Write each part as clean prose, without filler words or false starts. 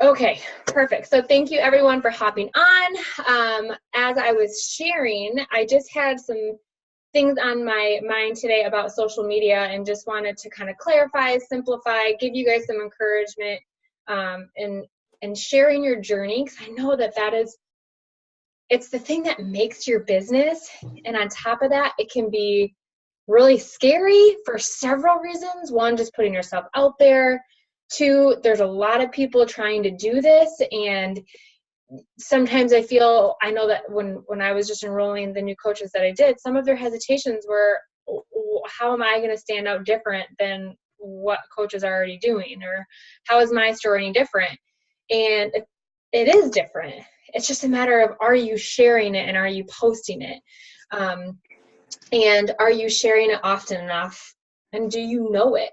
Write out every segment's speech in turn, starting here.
Okay, perfect. So thank you everyone for hopping on. As I was sharing, I just had some things on my mind today about social media and just wanted to kind of clarify, simplify, give you guys some encouragement and sharing your journey, because I know it's the thing that makes your business. And on top of that, it can be really scary for several reasons. One, just putting yourself out there. Two, there's a lot of people trying to do this, and sometimes I know that when I was just enrolling the new coaches that I did, some of their hesitations were, how am I going to stand out different than what coaches are already doing? Or how is my story any different? And it is different. It's just a matter of, are you sharing it and are you posting it? And are you sharing it often enough? And do you know it?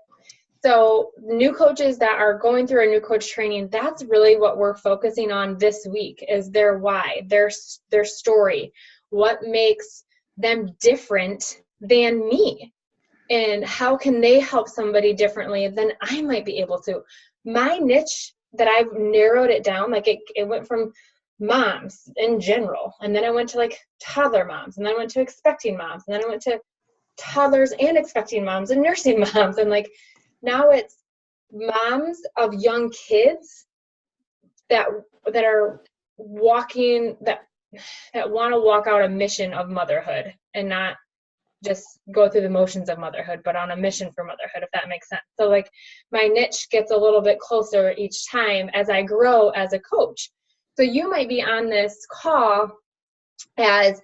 So new coaches that are going through a new coach training, that's really what we're focusing on this week, is their why, their story, what makes them different than me, and how can they help somebody differently than I might be able to. My niche that I've narrowed it down, like it went from moms in general, and then I went to like toddler moms, and then I went to expecting moms, and then I went to toddlers and expecting moms and nursing moms, and like now it's moms of young kids that are walking, that want to walk out a mission of motherhood and not just go through the motions of motherhood, but on a mission for motherhood, if that makes sense. So like my niche gets a little bit closer each time as I grow as a coach. So you might be on this call as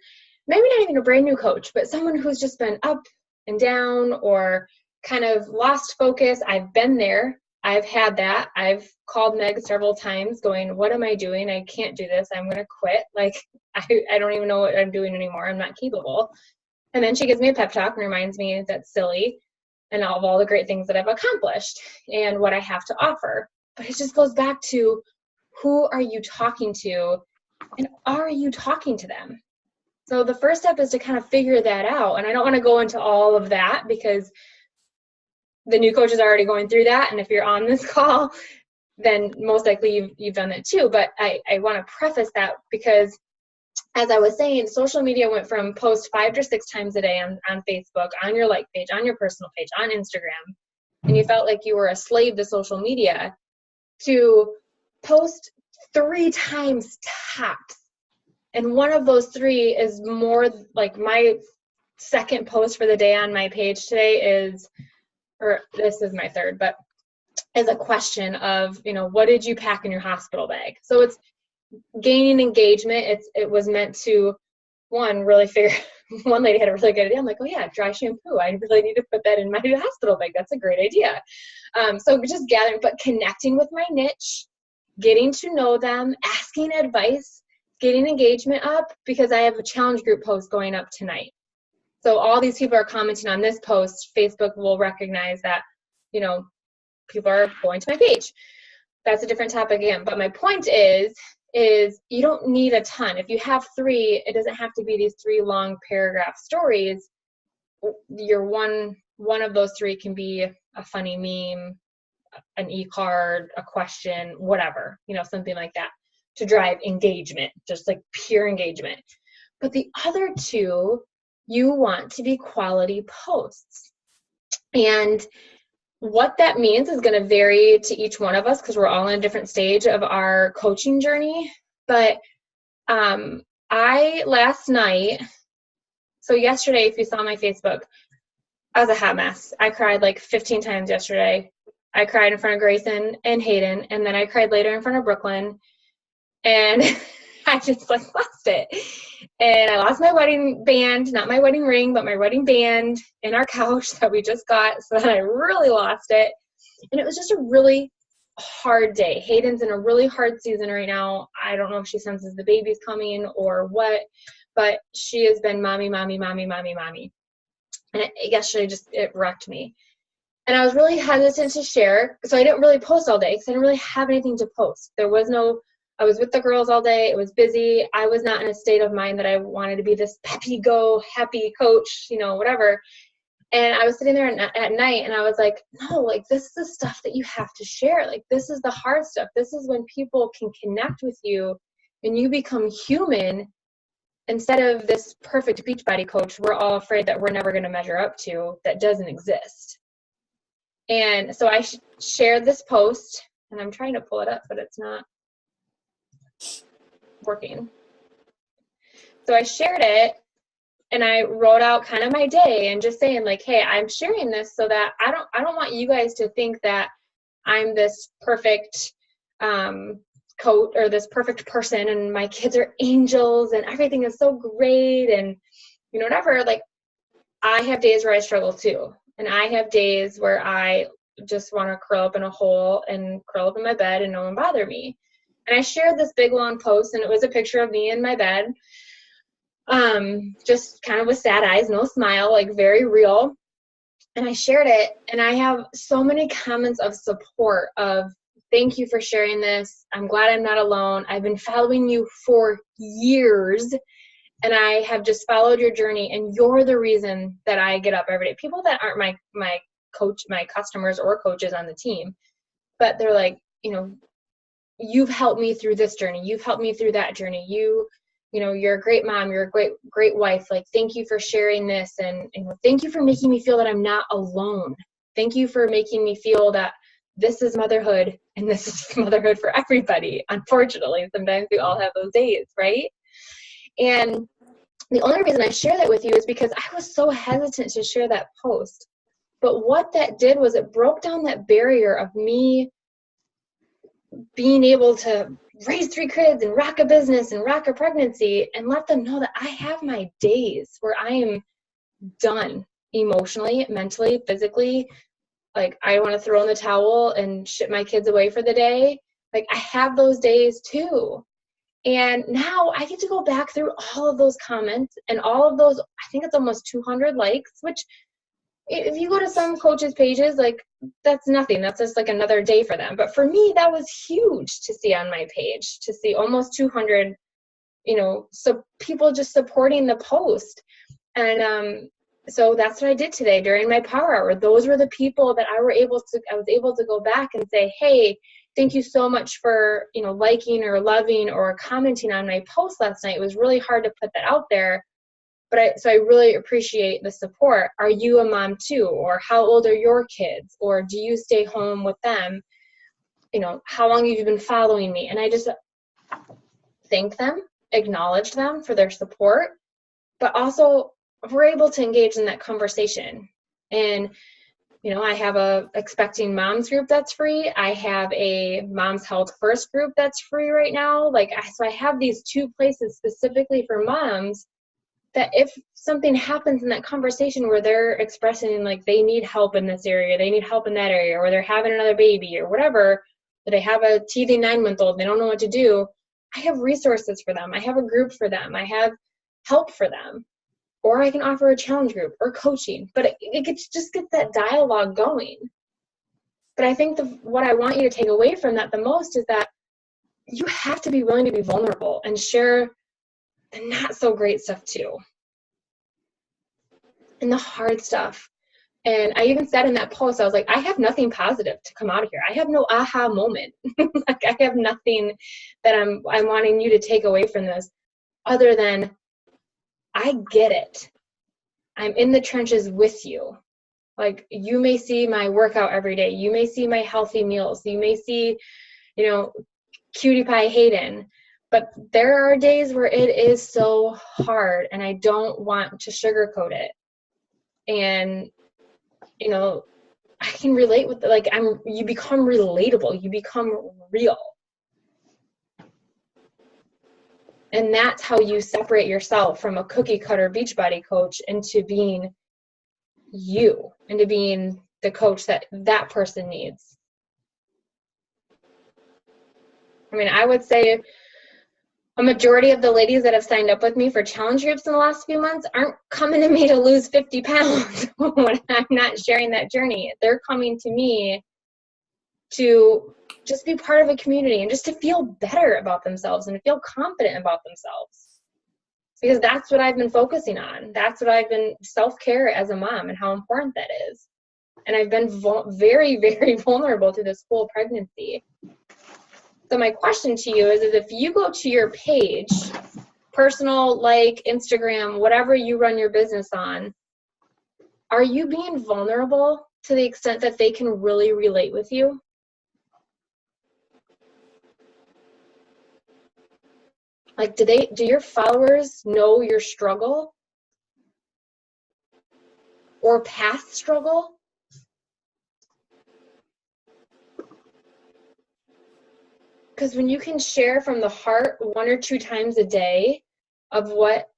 maybe not even a brand new coach, but someone who's just been up and down or kind of lost focus. I've been there. I've had that. I've called Meg several times going, what am I doing? I can't do this. I'm going to quit. Like, I don't even know what I'm doing anymore. I'm not capable. And then she gives me a pep talk and reminds me that's silly and all the great things that I've accomplished and what I have to offer. But it just goes back to, who are you talking to, and are you talking to them? So the first step is to kind of figure that out. And I don't want to go into all of that because the new coach is already going through that. And if you're on this call, then most likely you've done it too. But I want to preface that because, as I was saying, social media went from post 5 to 6 times a day on Facebook, on your like page, on your personal page, on Instagram, and you felt like you were a slave to social media, to post 3 times tops. And one of those 3 is more like my second post for the day on my page today is, or this is my third, but is a question of, what did you pack in your hospital bag? So it's gaining engagement. It was meant to, one lady had a really good idea. I'm like, oh yeah, dry shampoo. I really need to put that in my hospital bag. That's a great idea. So just gathering, but connecting with my niche, getting to know them, asking advice, getting engagement up, because I have a challenge group post going up tonight. So all these people are commenting on this post. Facebook will recognize that, people are going to my page. That's a different topic again. But my point is you don't need a ton. If you have 3, it doesn't have to be these 3 long paragraph stories. Your one of those 3 can be a funny meme, an e-card, a question, whatever, something like that, to drive engagement, just like pure engagement. But the other 2, you want to be quality posts. And what that means is going to vary to each one of us because we're all in a different stage of our coaching journey. But last night, so yesterday, if you saw my Facebook, I was a hot mess. I cried like 15 times yesterday. I cried in front of Grayson and Hayden, and then I cried later in front of Brooklyn. And I just like lost it. And I lost my wedding band, not my wedding ring, but my wedding band in our couch that we just got. So then I really lost it. And it was just a really hard day. Hayden's in a really hard season right now. I don't know if she senses the baby's coming or what, but she has been mommy. And yesterday it wrecked me. And I was really hesitant to share. So I didn't really post all day because I didn't really have anything to post. I was with the girls all day. It was busy. I was not in a state of mind that I wanted to be this peppy go, happy coach, whatever. And I was sitting there at night and I was like, no, like this is the stuff that you have to share. Like this is the hard stuff. This is when people can connect with you and you become human instead of this perfect Beachbody coach we're all afraid that we're never going to measure up to, that doesn't exist. And so I shared this post, and I'm trying to pull it up, but it's not working. So I shared it, and I wrote out kind of my day and just saying like, hey, I'm sharing this so that I don't want you guys to think that I'm this perfect coach or this perfect person and my kids are angels and everything is so great and whatever. Like, I have days where I struggle too, and I have days where I just want to curl up in a hole and curl up in my bed and no one bother me. And I shared this big long post, and it was a picture of me in my bed, just kind of with sad eyes, no smile, like very real. And I shared it, and I have so many comments of support of, thank you for sharing this. I'm glad I'm not alone. I've been following you for years, and I have just followed your journey, and you're the reason that I get up every day. People that aren't my coach, my customers or coaches on the team, but they're like, you've helped me through this journey. You've helped me through that journey. You're a great mom. You're a great wife. Like, thank you for sharing this. And thank you for making me feel that I'm not alone. Thank you for making me feel that this is motherhood, and this is motherhood for everybody. Unfortunately, sometimes we all have those days, right? And the only reason I share that with you is because I was so hesitant to share that post. But what that did was it broke down that barrier of me being able to raise 3 kids and rock a business and rock a pregnancy, and let them know that I have my days where I am done emotionally, mentally, physically. Like, I want to throw in the towel and ship my kids away for the day. Like, I have those days too. And now I get to go back through all of those comments and all of those, I think it's almost 200 likes, which if you go to some coaches' pages, like, that's nothing. That's just like another day for them. But for me, that was huge to see on my page, to see almost 200, so people just supporting the post. And so that's what I did today during my power hour. Those were the people that I was able to go back and say, hey, thank you so much for, liking or loving or commenting on my post last night. It was really hard to put that out there. So I really appreciate the support. Are you a mom too? Or how old are your kids? Or do you stay home with them? How long have you been following me? And I just thank them, acknowledge them for their support, but also we're able to engage in that conversation. And, I have a expecting moms group that's free. I have a Moms Health First group that's free right now. So I have these 2 places specifically for moms that if something happens in that conversation where they're expressing like they need help in this area, they need help in that area, or they're having another baby or whatever, or they have a teething 9-month-old, they don't know what to do, I have resources for them. I have a group for them. I have help for them. Or I can offer a challenge group or coaching, but it just gets that dialogue going. But I think what I want you to take away from that the most is that you have to be willing to be vulnerable and share the not so great stuff too, and the hard stuff. And I even said in that post, I was like, I have nothing positive to come out of here. I have no aha moment. Like, I have nothing that I'm wanting you to take away from this other than I get it. I'm in the trenches with you. Like, you may see my workout every day. You may see my healthy meals. You may see, Cutie Pie Hayden. But there are days where it is so hard, and I don't want to sugarcoat it. And, I can relate with, you become relatable. You become real. And that's how you separate yourself from a cookie cutter Beachbody coach into being you, into being the coach that person needs. I mean, I would say a majority of the ladies that have signed up with me for challenge groups in the last few months aren't coming to me to lose 50 pounds when I'm not sharing that journey. They're coming to me to just be part of a community and just to feel better about themselves and to feel confident about themselves. because that's what I've been focusing on. That's what I've been, self-care as a mom and how important that is. And I've been very, very vulnerable through this whole pregnancy. So my question to you is if you go to your page, personal, like Instagram, whatever you run your business on, are you being vulnerable to the extent that they can really relate with you? Like, do your followers know your struggle or past struggle? Because when you can share from the heart 1 or 2 times a day of what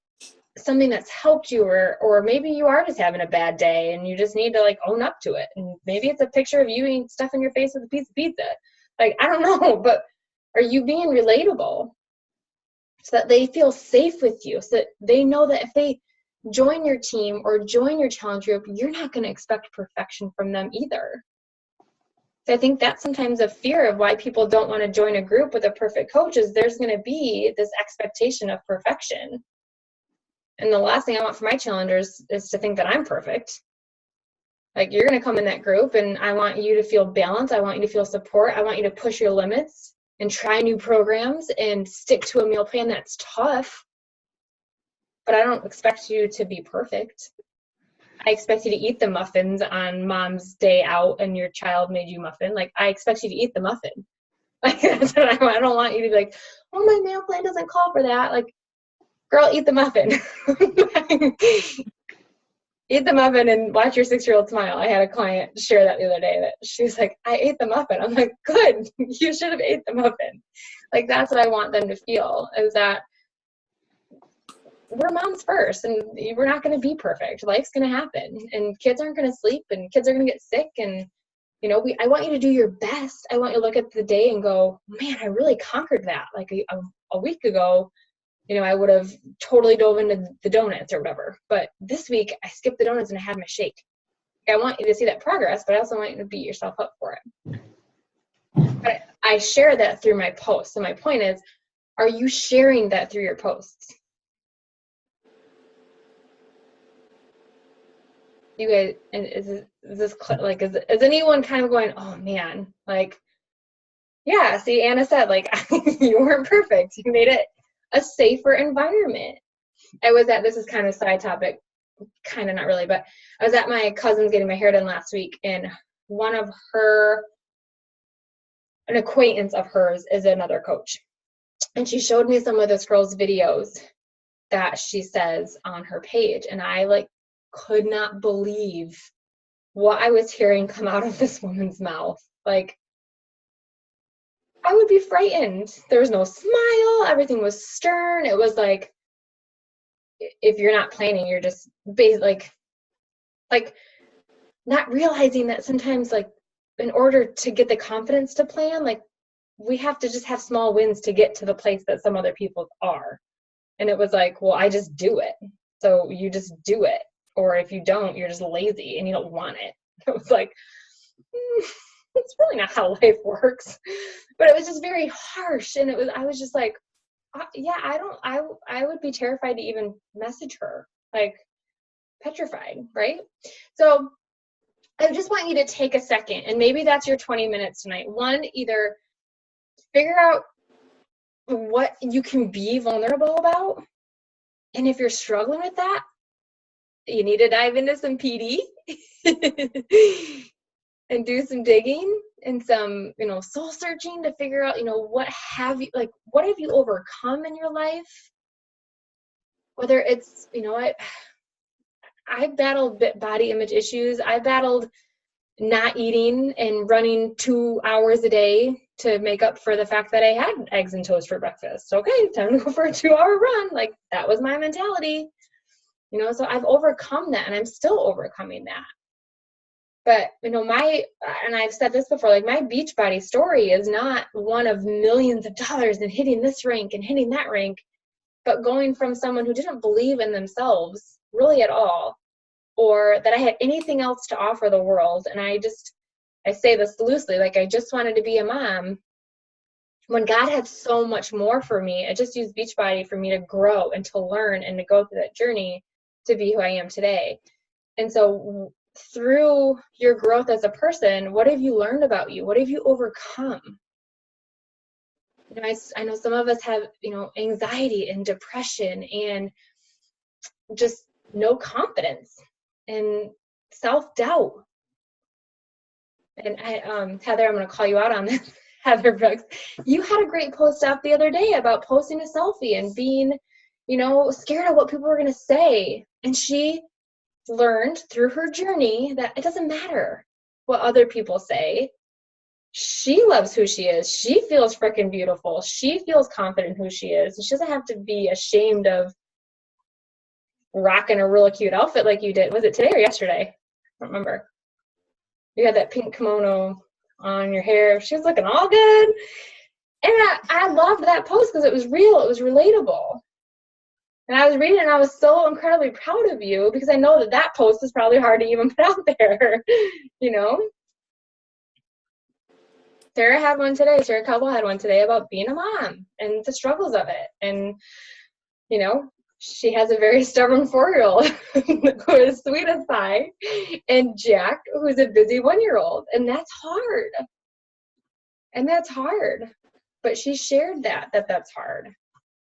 something that's helped you, or maybe you are just having a bad day and you just need to like own up to it. And maybe it's a picture of you eating stuff in your face with a piece of pizza. Like, I don't know, but are you being relatable so that they feel safe with you, so that they know that if they join your team or join your challenge group, you're not going to expect perfection from them either. So I think that's sometimes a fear of why people don't want to join a group with a perfect coach, is there's going to be this expectation of perfection. And the last thing I want for my challengers is to think that I'm perfect. Like, you're going to come in that group and I want you to feel balanced. I want you to feel support. I want you to push your limits and try new programs and stick to a meal plan that's tough. But I don't expect you to be perfect. I expect you to eat the muffins on mom's day out and your child made you muffin. Like, I expect you to eat the muffin. Like, that's what I don't want you to be like, oh, my meal plan doesn't call for that. Like, girl, eat the muffin. Eat the muffin and watch your 6-year-old smile. I had a client share that the other day, that she was like, I ate the muffin. I'm like, good, you should have ate the muffin. Like, that's what I want them to feel, is that we're moms first and we're not going to be perfect. Life's going to happen and kids aren't going to sleep and kids are going to get sick. And, you know, I want you to do your best. I want you to look at the day and go, man, I really conquered that. Like a week ago, you know, I would have totally dove into the donuts or whatever. But this week I skipped the donuts and I had my shake. I want you to see that progress, but I also want you to beat yourself up for it. But I share that through my posts. So my point is, are you sharing that through your posts? You guys, and is anyone kind of going, oh man, like, yeah, see, Anna said, like, you weren't perfect. You made it a safer environment. This is kind of a side topic, kind of not really, but I was at my cousin's getting my hair done last week, and an acquaintance of hers is another coach. And she showed me some of this girl's videos that she says on her page, and I like could not believe what I was hearing come out of this woman's mouth. Like, I would be frightened. There was no smile. Everything was stern. It was like, if you're not planning, you're just like not realizing that sometimes, like, in order to get the confidence to plan, like, we have to just have small wins to get to the place that some other people are. And it was like, well, I just do it. So you just do it. Or if you don't, you're just lazy and you don't want it. It was like, it's really not how life works. But it was just very harsh. And I was just like, yeah, I would be terrified to even message her, like, petrified, right? So I just want you to take a second, and maybe that's your 20 minutes tonight. One, either figure out what you can be vulnerable about. And if you're struggling with that, you need to dive into some PD and do some digging and some, soul searching to figure out, what have you overcome in your life? Whether it's, I battled body image issues. I battled not eating and running 2 hours a day to make up for the fact that I had eggs and toast for breakfast. Okay, time to go for a 2-hour run. Like, that was my mentality. So I've overcome that, and I'm still overcoming that. But, and I've said this before, like, my Beachbody story is not one of millions of dollars and hitting this rank and hitting that rank, but going from someone who didn't believe in themselves really at all, or that I had anything else to offer the world. And I say this loosely, like, I just wanted to be a mom, when God had so much more for me. I just used Beachbody for me to grow and to learn and to go through that journey to be who I am today. And so through your growth as a person, what have you learned about you? What have you overcome? You know, I know some of us have, you know, anxiety and depression and just no confidence and self-doubt. And Heather, I'm going to call you out on this. Heather Brooks, you had a great post up the other day about posting a selfie and being, you know, scared of what people were going to say. And she learned through her journey that it doesn't matter what other people say. She loves who she is. She feels freaking beautiful. She feels confident in who she is. She doesn't have to be ashamed of rocking a really cute outfit like you did. Was it today or yesterday? I don't remember. You had that pink kimono on your hair. She was looking all good. And I loved that post because it was real. It was relatable. And I was reading it and I was so incredibly proud of you because I know that that post is probably hard to even put out there, you know? Sarah had one today. Sarah Cowell had one today about being a mom and the struggles of it. And, you know, she has a very stubborn 4-year-old who is sweet as pie, and Jack, who's a busy 1-year-old. And that's hard. And that's hard. But she shared that's hard.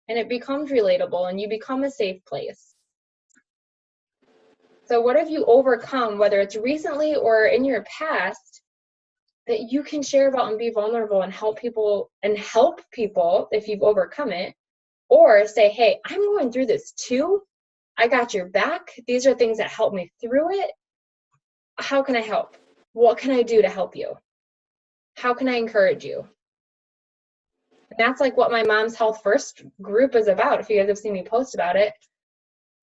And it becomes relatable and you become a safe place. So what have you overcome, whether it's recently or in your past, that you can share about and be vulnerable and help people if you've overcome it, or say, hey, I'm going through this too. I got your back. These are things that help me through it. How can I help? What can I do to help you? How can I encourage you? And that's like what my Mom's Health First group is about. If you guys have seen me post about it,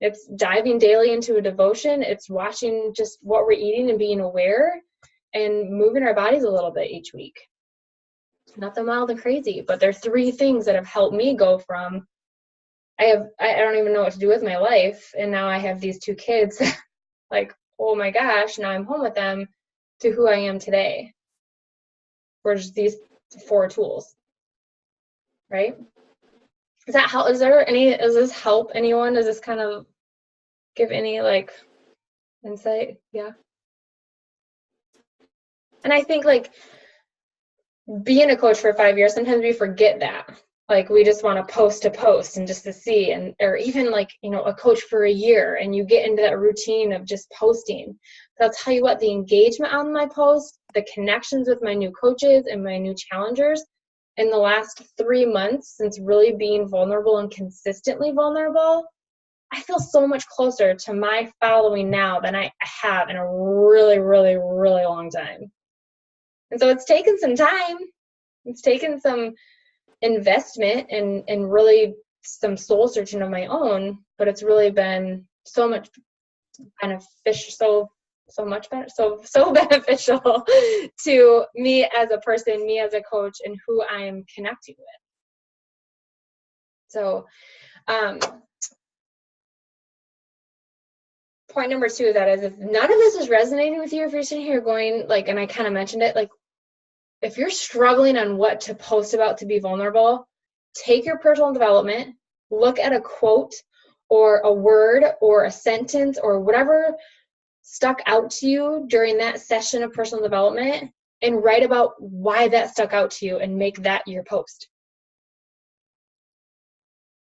it's diving daily into a devotion. It's watching just what we're eating and being aware and moving our bodies a little bit each week. Nothing wild and crazy, but there are 3 things that have helped me go from I don't even know what to do with my life, and now I have these 2 kids, like, oh my gosh, now I'm home with them, to who I am today. For just these 4 tools, right? Does this help anyone? Does this kind of give any like insight? Yeah. And I think like being a coach for 5 years, sometimes we forget that. Like we just want to post and just to see, or even like, you know, a coach for a year and you get into that routine of just posting. But I'll tell you what, the engagement on my post, the connections with my new coaches and my new challengers in the last 3 months since really being vulnerable and consistently vulnerable, I feel so much closer to my following now than I have in a really, really, really long time. And so it's taken some time. It's taken some investment and really some soul searching of my own, but it's really been so much beneficial, so beneficial to me as a person, me as a coach, and who I am connecting with. So point number 2 of that is, if none of this is resonating with you, if you're sitting here going like, and I kind of mentioned it, like if you're struggling on what to post about to be vulnerable, take your personal development, look at a quote or a word or a sentence or whatever stuck out to you during that session of personal development, and write about why that stuck out to you and make that your post.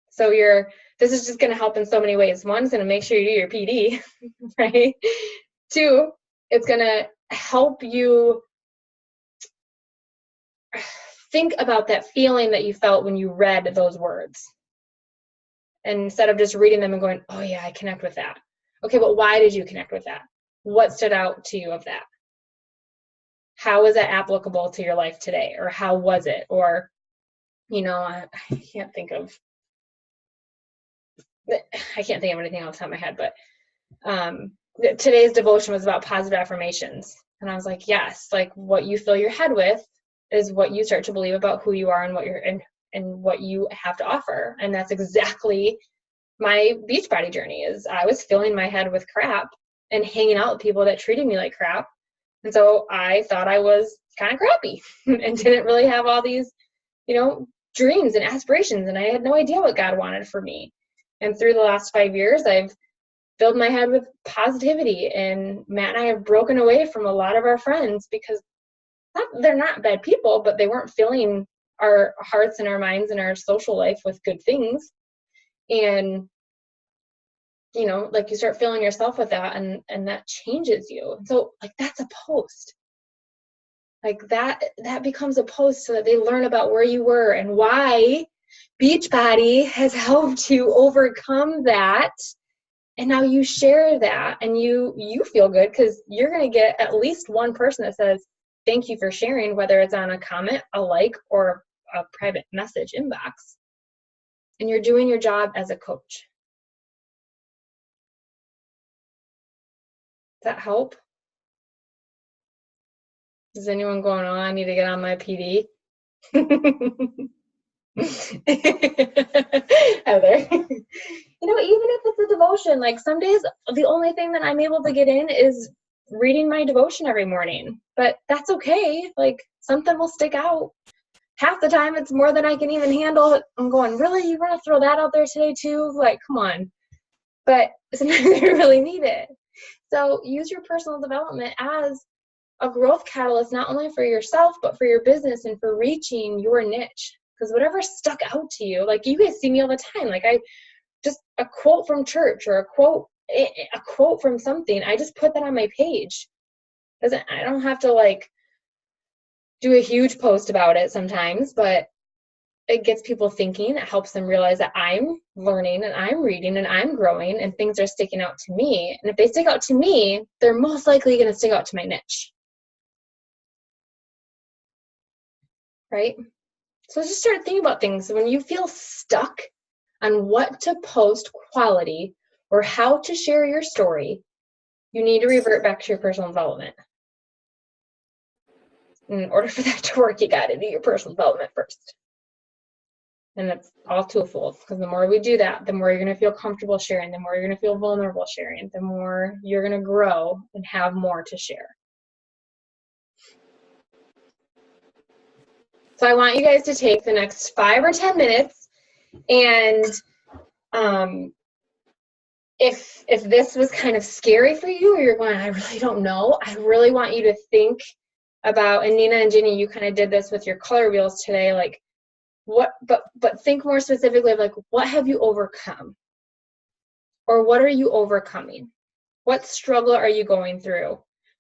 So this is just going to help in so many ways. 1, it's going to make sure you do your PD, right? 2, it's going to help you think about that feeling that you felt when you read those words. And instead of just reading them and going, oh yeah, I connect with that. Okay, but why did you connect with that? What stood out to you of that? How is that applicable to your life today? Or how was it? Or, you know, I can't think of anything off the top of my head, but today's devotion was about positive affirmations. And I was like, yes, like what you fill your head with is what you start to believe about who you are and what you have to offer. And that's exactly my Beachbody journey. Is I was filling my head with crap and hanging out with people that treated me like crap. And so I thought I was kind of crappy and didn't really have all these dreams and aspirations, and I had no idea what God wanted for me. And through the last 5 years, I've filled my head with positivity, and Matt and I have broken away from a lot of our friends because they're not bad people, but they weren't filling our hearts and our minds and our social life with good things. And like you start filling yourself with that, and that changes you. So like that's a post. Like that becomes a post so that they learn about where you were and why Beachbody has helped you overcome that. And now you share that, and you feel good because you're going to get at least one person that says, thank you for sharing, whether it's on a comment, a like, or a private message inbox. And you're doing your job as a coach. Does that help? Is anyone going, oh, I need to get on my PD? Heather. Even if it's a devotion, like some days the only thing that I'm able to get in is reading my devotion every morning. But that's okay. Like something will stick out. Half the time it's more than I can even handle. I'm going, really? You want to throw that out there today too? Like, come on. But sometimes I really need it. So use your personal development as a growth catalyst, not only for yourself, but for your business and for reaching your niche. Because whatever stuck out to you, like you guys see me all the time, like I just a quote from church or a quote from something, I just put that on my page. I don't have to like do a huge post about it sometimes, but it gets people thinking. It helps them realize that I'm learning and I'm reading and I'm growing and things are sticking out to me. And if they stick out to me, they're most likely going to stick out to my niche. Right? So just start thinking about things. When you feel stuck on what to post quality or how to share your story, you need to revert back to your personal development. In order for that to work, you got to do your personal development first. And that's all twofold, because the more we do that, the more you're going to feel comfortable sharing, the more you're going to feel vulnerable sharing, the more you're going to grow and have more to share. So I want you guys to take the next 5 or 10 minutes, and if this was kind of scary for you, or you're going, I really don't know, I really want you to think about, and Nina and Ginny, you kind of did this with your color wheels today, like what, but think more specifically of like, what have you overcome? Or what are you overcoming? What struggle are you going through?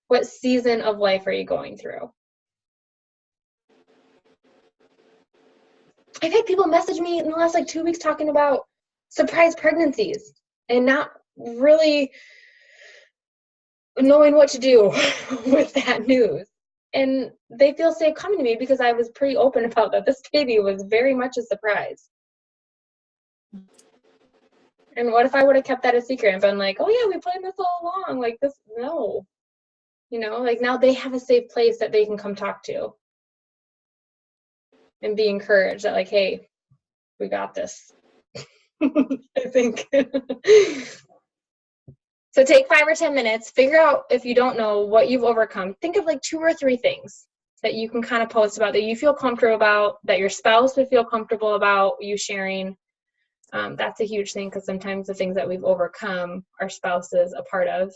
What season of life are you going through? I've had people message me in the last like 2 weeks talking about surprise pregnancies and not really knowing what to do with that news. And they feel safe coming to me because I was pretty open about that this baby was very much a surprise. And what if I would have kept that a secret and been like, oh yeah, we planned this all along, like this? No. Like now they have a safe place that they can come talk to and be encouraged that like, hey, we got this. I think. So take 5 or 10 minutes, figure out, if you don't know what you've overcome, think of like 2 or 3 things that you can kind of post about, that you feel comfortable about, that your spouse would feel comfortable about you sharing. That's a huge thing, because sometimes the things that we've overcome, our spouse is a part of.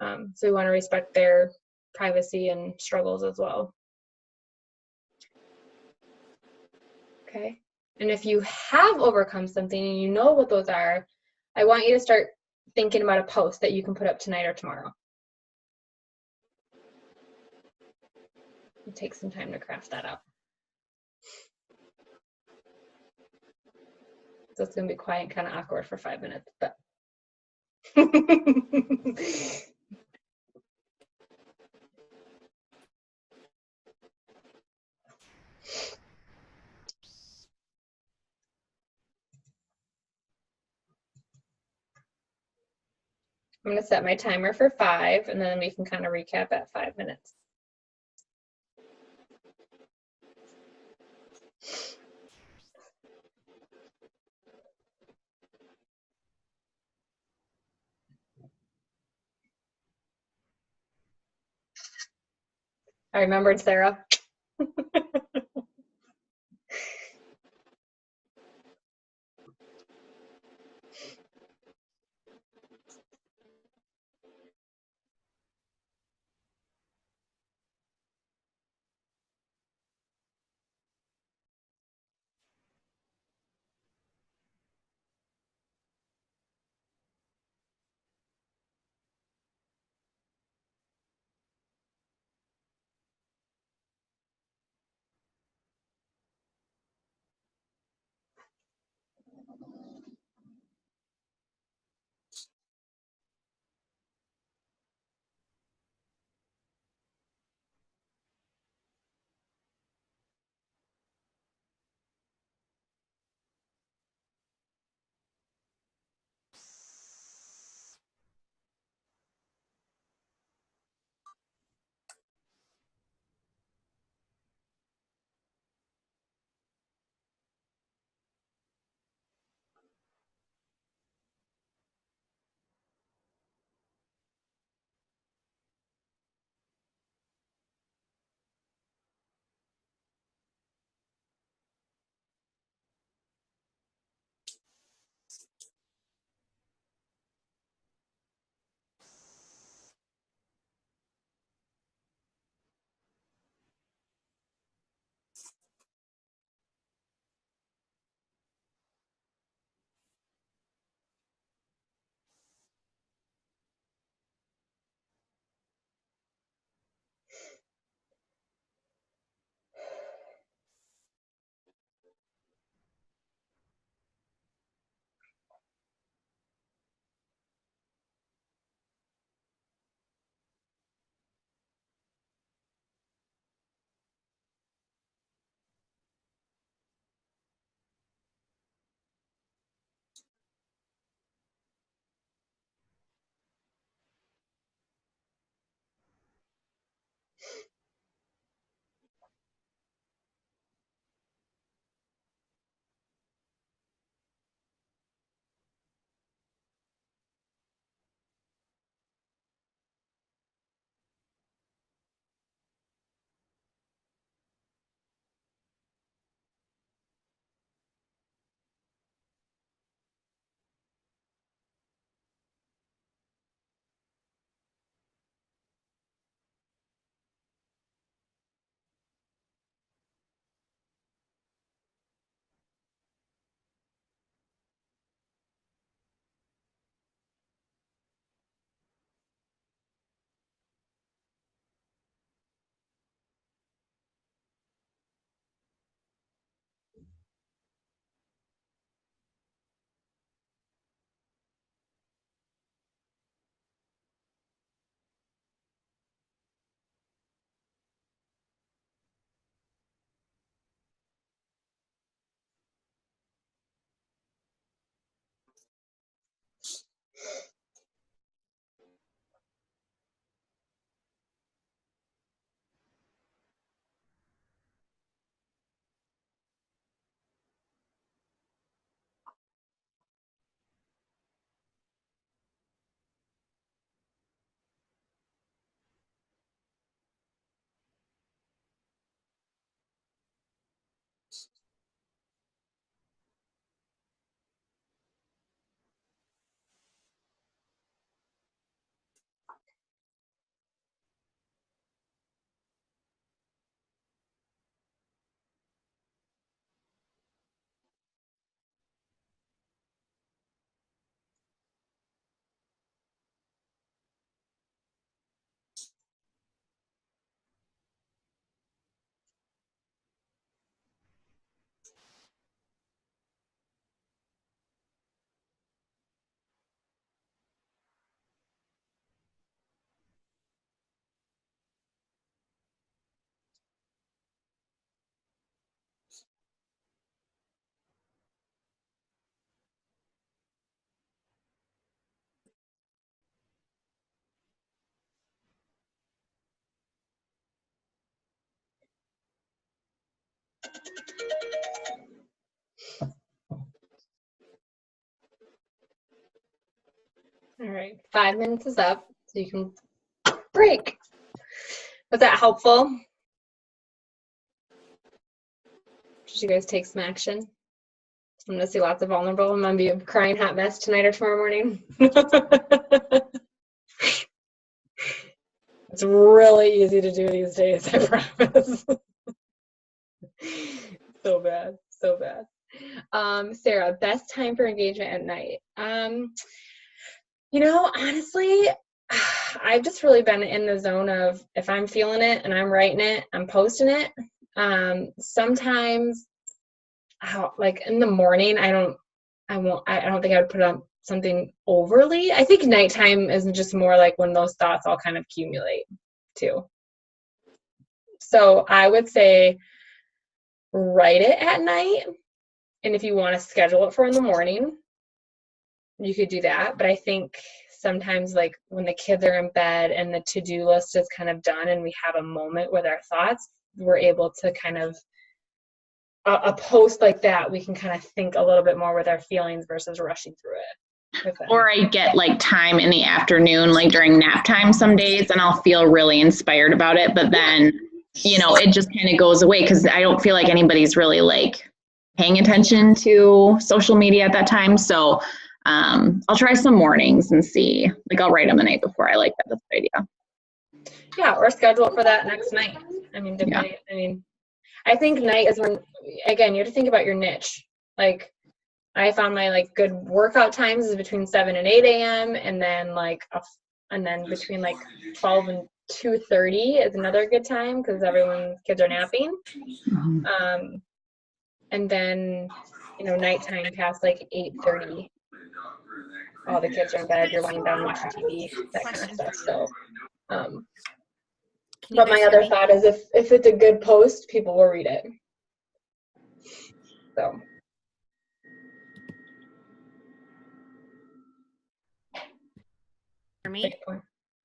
So we want to respect their privacy and struggles as well. Okay. And if you have overcome something and you know what those are, I want you to start thinking about a post that you can put up tonight or tomorrow. It'll take some time to craft that out. So it's going to be quiet and kind of awkward for 5 minutes, but. I'm going to set my timer for 5, and then we can kind of recap at 5 minutes. I remembered, Sarah. All right, 5 minutes is up, so you can break. Was that helpful? Did you guys take some action? I'm gonna see lots of vulnerable. I'm gonna be a crying hot mess tonight or tomorrow morning. It's really easy to do these days, I promise. So bad, so bad. Sarah, best time for engagement at night. You know, honestly, I've just really been in the zone of if I'm feeling it and I'm writing it, I'm posting it. Sometimes, like in the morning, I don't think I would put on something overly. I think nighttime is just more like when those thoughts all kind of accumulate too. So I would say write it at night. And if you want to schedule it for in the morning, you could do that. But I think sometimes like when the kids are in bed and the to-do list is kind of done and we have a moment with our thoughts, we're able to kind of a post like that, we can kind of think a little bit more with our feelings versus rushing through it. Or I get like time in the afternoon, like during nap time some days, and I'll feel really inspired about it. But then, you know, it just kind of goes away because I don't feel like anybody's really like paying attention to social media at that time. So I'll try some mornings and see. Like I'll write them the night before. I like that. That's a good idea. Yeah, or schedule it for that next night. I mean, depending, yeah. I mean, I think night is when, again, you have to think about your niche. Like, I found my like good workout times is between 7 and 8 a.m. and then and then between like 12 and 2:30 is another good time because kids are napping. Mm-hmm. And then, you know, nighttime past like 8:30. All the kids are in bed, you're laying down watching TV, that kind of stuff. So, but my other thought is if it's a good post, people will read it. So. Hear me?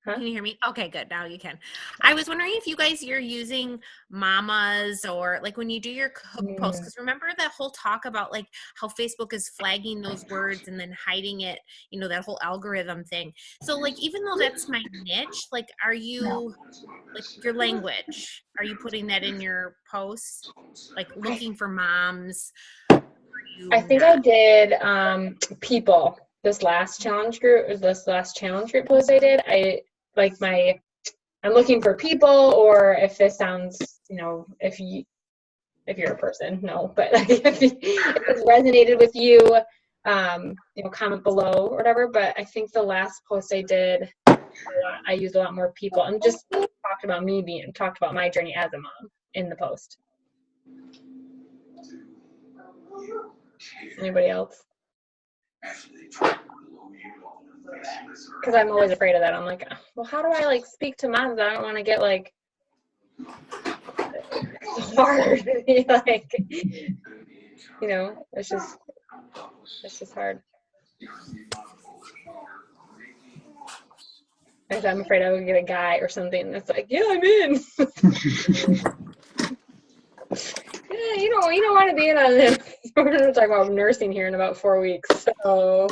Huh? Can you hear me? Okay, good. Now you can. I was wondering if you guys you're using Mamas or like when you do your posts, because remember that whole talk about like how Facebook is flagging those words and then hiding it, you know, that whole algorithm thing. So like even though that's my niche, like are you like your language, are you putting that in your posts? Like looking for moms? I think I did people. This last challenge group post I did, I'm looking for people, or if this sounds, you know, if you're a person, no, but like if it's resonated with you, you know, comment below or whatever. But I think the last post I did, I used a lot more people and just talked about my journey as a mom in the post. Anybody else? Because I'm always afraid of that. I'm like, well, how do I like speak to moms? I don't want to get like it's hard. Like, you know, it's just hard. And I'm afraid I would get a guy or something that's like, yeah, I'm in. Yeah, you don't want to be in on this. We're going to talk about nursing here in about 4 weeks, so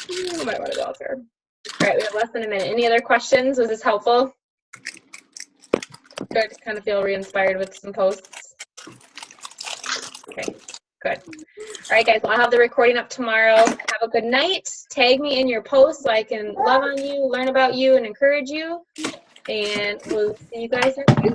you might want to go out there. All right, we have less than a minute. Any other questions? Was this helpful? Good. Kind of feel re-inspired with some posts. Okay, good. All right, guys. Well, I'll have the recording up tomorrow. Have a good night. Tag me in your posts so I can love on you, learn about you, and encourage you. And we'll see you guys next week.